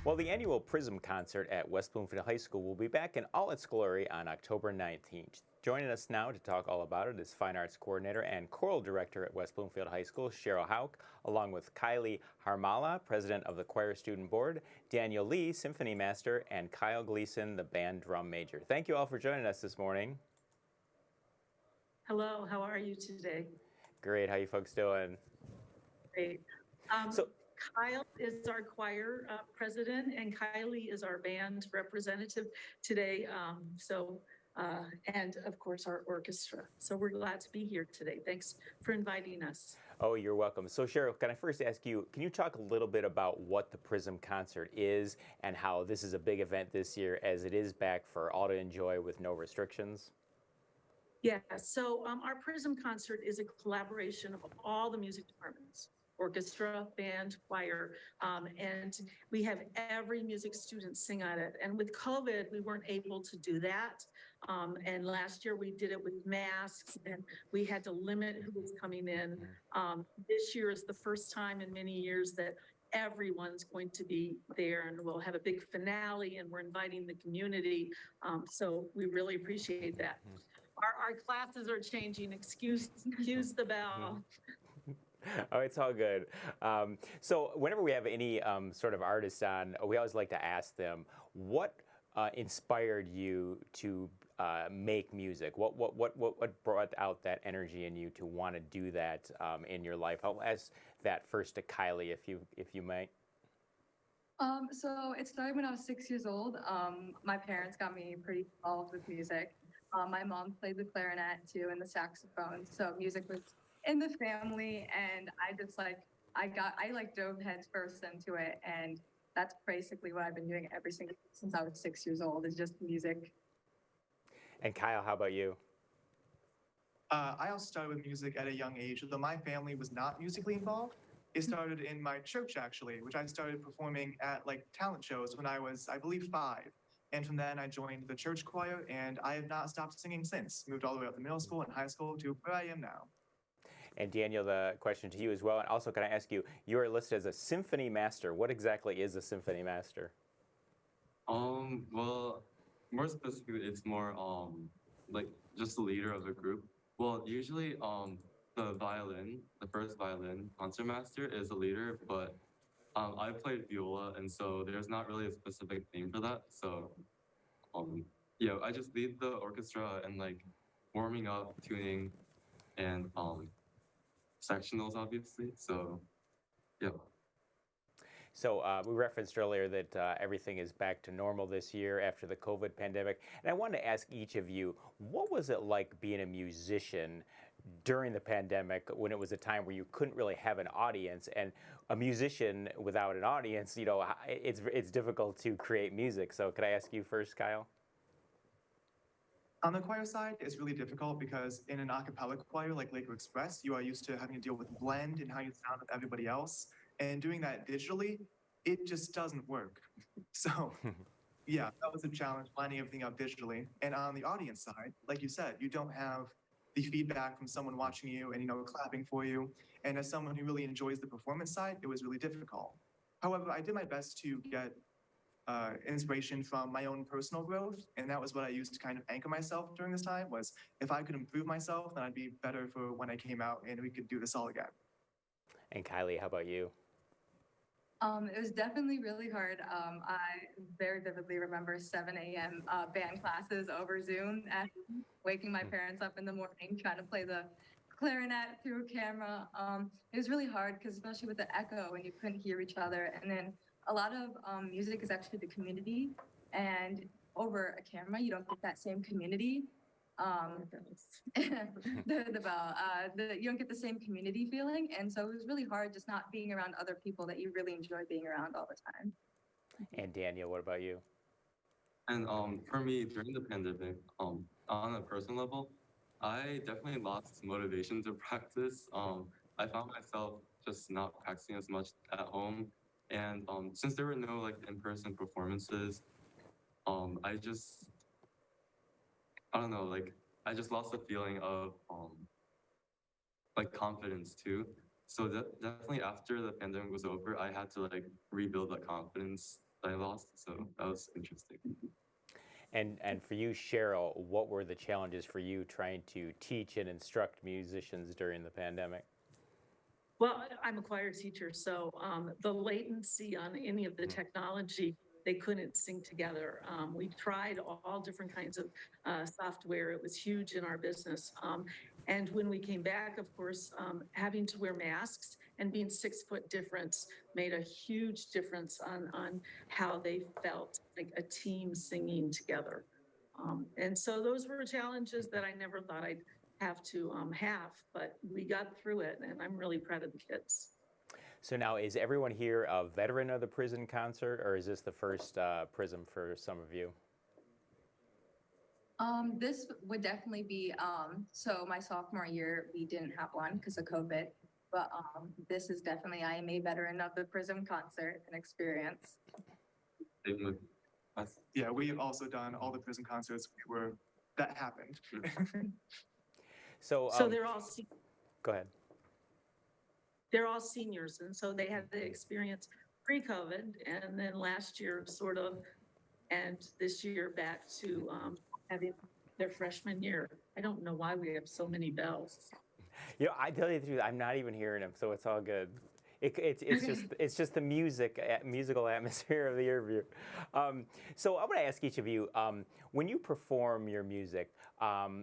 Well, the annual Prism Concert at West Bloomfield High School will be back in all its glory on October 19th. Joining us now to talk all about it is Fine Arts Coordinator and Choral Director at West Bloomfield High School, Sheryl Hauk, along with Kylie Harmala, President of the Choir Student Board, Daniel Lee, Symphony Master, and Kyle Gleason, the Band Drum Major. Thank you all for joining us this morning. Hello, how are you today? Great, how you folks doing? Great. So, Kyle is our choir president, and Kylie is our band representative today. And of course, our orchestra. So we're glad to be here today. Thanks for inviting us. oh, you're welcome. So, Sheryl, can I first ask you, can you talk a little bit about what the Prism Concert is and how this is a big event this year as it is back for all to enjoy with no restrictions? Yeah, so our Prism Concert is a collaboration of all the music departments, orchestra, band, choir, and we have every music student sing on it. And with COVID, we weren't able to do that. And last year we did it with masks and we had to limit who was coming in. This year is the first time in many years that everyone's going to be there, and we'll have a big finale, and we're inviting the community. So we really appreciate that. Our classes are changing. Excuse the bell. Oh, it's all good. So whenever we have any sort of artists on, we always like to ask them, what inspired you to make music? What brought out that energy in you to want to do that in your life? I'll ask that first to Kylie, if you may. So it started when I was 6 years old. My parents got me pretty involved with music. My mom played the clarinet too and the saxophone. So music was in the family, and I dove heads first into it, and that's basically what I've been doing every single since I was 6 years old, is just music. And Kyle, how about you? I also started with music at a young age, although my family was not musically involved. It started in my church, actually, which I started performing at talent shows when I was, I believe, 5. And from then I joined the church choir, and I have not stopped singing since. Moved all the way up to middle school and high school to where I am now. And Daniel, the question to you as well. And also, can I ask you, you are listed as a symphony master. What exactly is a symphony master? Well, more specifically, it's more just the leader of a group. Well, usually the first violin concertmaster is the leader, but I played viola, and so there's not really a specific name for that. So yeah, I just lead the orchestra and warming up, tuning, and sectionals, obviously. So yeah. So we referenced earlier that everything is back to normal this year after the COVID pandemic. And I wanted to ask each of you, what was it like being a musician during the pandemic when it was a time where you couldn't really have an audience? And a musician without an audience, it's difficult to create music. So could I ask you first, Kyle? On the choir side, it's really difficult because in an a cappella choir like Lakewood Express, you are used to having to deal with blend and how you sound with everybody else. And doing that digitally, it just doesn't work. So yeah, that was a challenge, lining everything up digitally. And on the audience side, like you said, you don't have the feedback from someone watching you and clapping for you. And as someone who really enjoys the performance side, it was really difficult. However, I did my best to get inspiration from my own personal growth, and that was what I used to kind of anchor myself during this time. Was if I could improve myself, then I'd be better for when I came out and we could do this all again. And Kylie, how about you? It was definitely really hard. I very vividly remember 7 a.m. Band classes over Zoom, and waking my parents up in the morning trying to play the clarinet through a camera. It was really hard because especially with the echo and you couldn't hear each other. And then a lot of music is actually the community, and over a camera you don't get that same community. The bell. You don't get the same community feeling, and so it was really hard just not being around other people that you really enjoy being around all the time. And Daniel, what about you? And for me, during the pandemic, on a personal level, I definitely lost motivation to practice. I found myself just not practicing as much at home, and since there were no in-person performances, I don't know, I just lost the feeling of confidence too. So definitely after the pandemic was over, I had to rebuild that confidence I lost. So that was interesting. And for you, Cheryl, what were the challenges for you trying to teach and instruct musicians during the pandemic? Well, I'm a choir teacher, so the latency on any of the technology, they couldn't sync together. We tried all different kinds of software. It was huge in our business. And when we came back, of course, having to wear masks and being 6 foot difference made a huge difference on how they felt like a team singing together. And so those were challenges that I never thought I'd have to have, but we got through it, and I'm really proud of the kids. So now, is everyone here a veteran of the Prism Concert, or is this the first Prism for some of you? This would definitely be, so my sophomore year, we didn't have one because of COVID, but this is definitely, I am a veteran of the Prism Concert and experience. Same with us. Yeah, we have also done all the Prism concerts that happened. So, So go ahead. they're all seniors, and so they had the experience pre-COVID, and then last year sort of, and this year back to having their freshman year. I don't know why we have so many bells. You know, I tell you the truth, I'm not even hearing them, so it's all good. It's just the musical atmosphere of the interview. So I want to ask each of you, when you perform your music,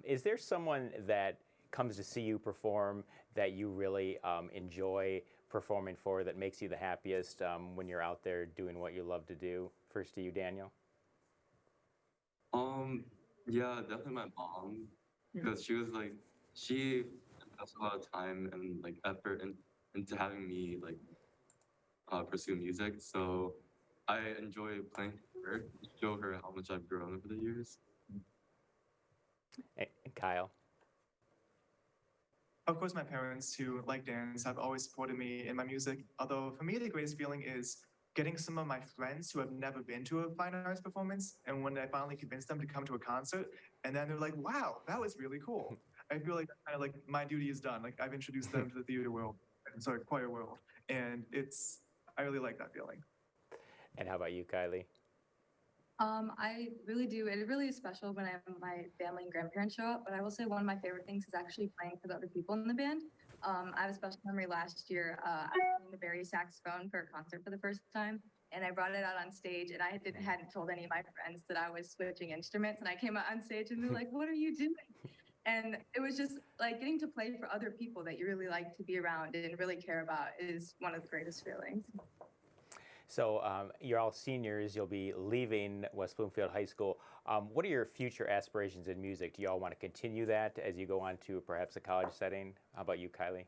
is there someone that comes to see you perform that you really enjoy performing for, that makes you the happiest when you're out there doing what you love to do? First to you, Daniel. Yeah, definitely my mom, because she invested a lot of time and like effort into having me like pursue music. So I enjoy playing for her, show her how much I've grown over the years. And Kyle. Of course, my parents, who like dance, have always supported me in my music. Although for me, the greatest feeling is getting some of my friends who have never been to a fine arts performance, and when I finally convince them to come to a concert, and then they're like, "Wow, that was really cool." I feel like kind of like my duty is done. Like I've introduced them to the theater world, choir world, and I really like that feeling. And how about you, Kylie? I really do. It really is special when my family and grandparents show up. But I will say one of my favorite things is actually playing for the other people in the band. I have a special memory last year. I was playing the Barry saxophone for a concert for the first time, and I brought it out on stage. And I hadn't told any of my friends that I was switching instruments. And I came out on stage, and they're like, "What are you doing?" And it was just like getting to play for other people that you really like to be around and really care about is one of the greatest feelings. So you're all seniors. You'll be leaving West Bloomfield High School. What are your future aspirations in music? Do you all want to continue that as you go on to perhaps a college setting? How about you, Kylie?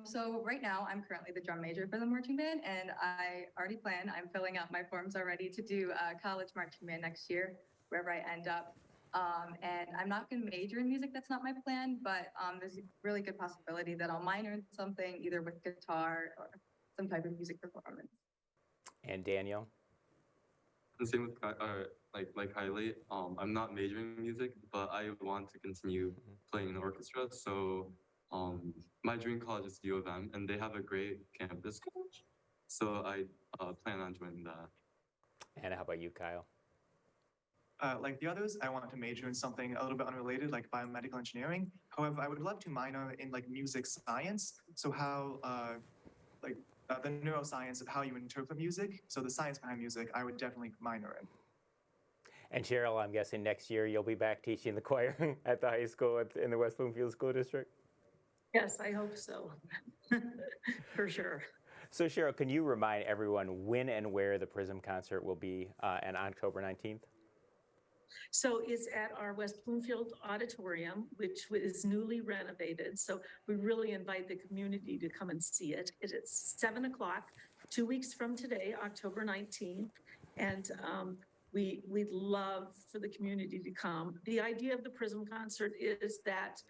So right now I'm currently the drum major for the marching band, and I'm filling out my forms already to do college marching band next year, wherever I end up. And I'm not going to major in music. That's not my plan, but there's a really good possibility that I'll minor in something either with guitar or some type of music performance. And Daniel? The same with like Kylie. I'm not majoring in music, but I want to continue playing in the orchestra. So my dream college is U of M, and they have a great campus college. So I plan on joining that. And how about you, Kyle? Like the others, I want to major in something a little bit unrelated, like biomedical engineering. However, I would love to minor in like music science. So how the neuroscience of how you interpret music. So the science behind music, I would definitely minor in. And Cheryl, I'm guessing next year you'll be back teaching the choir at the high school in the West Bloomfield School District? Yes, I hope so. For sure. So Cheryl, can you remind everyone when and where the Prism Concert will be on October 19th? So it's at our West Bloomfield Auditorium, which is newly renovated. So we really invite the community to come and see it. It is 7 o'clock, 2 weeks from today, October 19th. And we'd love for the community to come. The idea of the Prism Concert is that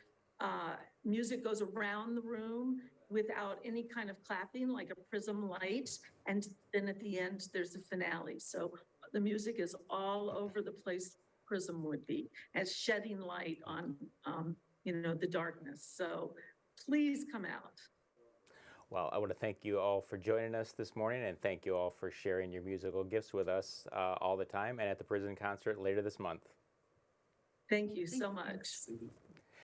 music goes around the room without any kind of clapping, like a prism light. And then at the end, there's a finale. So the music is all over the place. Prism would be as shedding light on the darkness. So please come out. Well, I want to thank you all for joining us this morning, and thank you all for sharing your musical gifts with us all the time and at the Prism Concert later this month. Thank you Thank so you. much. Thank you.